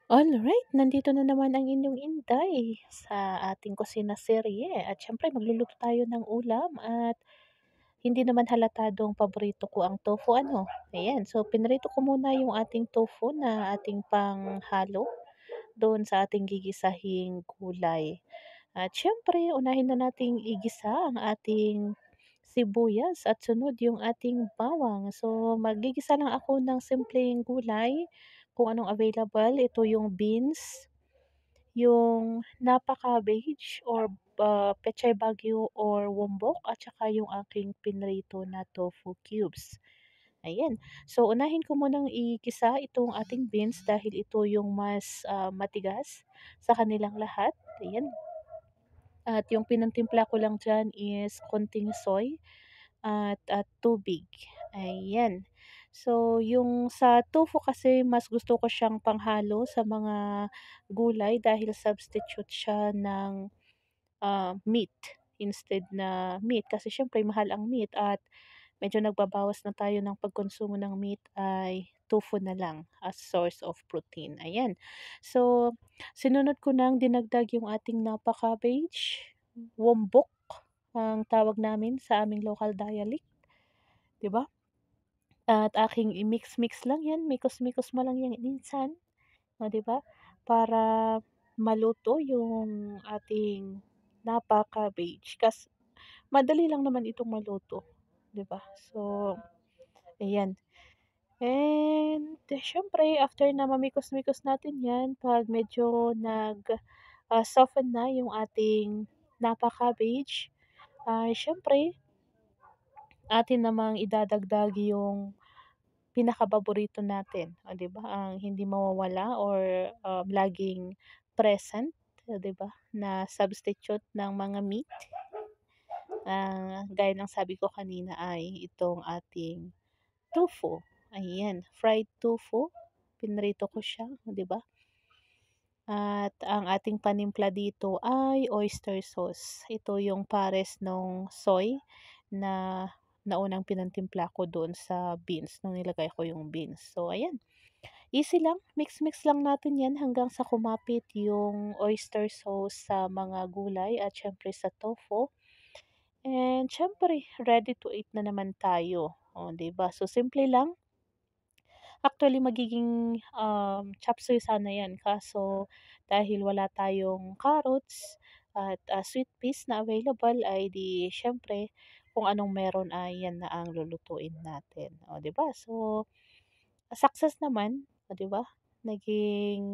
Alright, nandito na naman ang inyong inday sa ating kusina serye at siyempre magluluto tayo ng ulam at hindi naman halatadong paborito ko ang tofu ano. Ayan, so pinrito ko muna yung ating tofu na ating panghalo doon sa ating gigisahing gulay. At siyempre unahin na nating igisa ang ating sibuyas at sunod yung ating bawang. So maggigisa lang ako ng simpleng gulay kung anong available. Ito yung beans, yung napa cabbage or pechay bagyo or wombok at saka yung aking pinrito na tofu cubes. Ayan. So, unahin ko munang igisa itong ating beans dahil ito yung mas matigas sa kanilang lahat. Ayan. At yung pinantimpla ko lang dyan is konting soy at tubig. Ayan. So, yung sa tofu kasi mas gusto ko siyang panghalo sa mga gulay dahil substitute siya ng meat instead na meat. Kasi syempre mahal ang meat at medyo nagbabawas na tayo ng pagkonsumo ng meat ay tofu na lang as source of protein. Ayan. So, sinunod ko nang dinagdag yung ating napa cabbage, wombok ang tawag namin sa aming local dialect, 'di ba? At aking i-mix-mix lang 'yan, mikos-mikos mo lang 'yan minsan, oh, 'di ba? Para maluto yung ating napa cabbage madali lang naman itong maluto, 'di ba? So, ayan. And siyempre after na mamikos-mikos natin 'yan, 'pag medyo soften na yung ating napa cabbage, ay siyempre atin namang idadagdag yung pinakapaborito natin, oh, 'di ba, ang hindi mawawala or laging present, oh, 'di ba, na substitute ng mga meat, gaya ng sabi ko kanina ay itong ating tofu, ayan, fried tofu, pinrito ko siya, oh, 'di ba? At ang ating panimpla dito ay oyster sauce. Ito yung pares nung soy na naunang pinantimpla ko doon sa beans, nung nilagay ko yung beans. So, ayan. Easy lang, mix-mix lang natin 'yan hanggang sa kumapit yung oyster sauce sa mga gulay at siyempre sa tofu. And siyempre ready to eat na naman tayo, oh, 'di ba? So, simple lang. Actually magiging, chop suey sana 'yan kaso dahil wala tayong carrots at sweet peas na available ay 'di siyempre kung anong meron ay 'yan na ang lulutuin natin, oh, 'di ba? So, success naman, oh, 'di ba? Naging,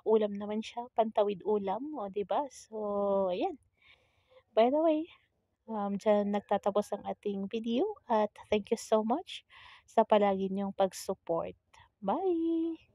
ulam naman siya, pantawid ulam, oh, 'di ba? So, ayan. By the way, diyan nagtatapos ang ating video at thank you so much sa palagi niyong pag-support. Bye.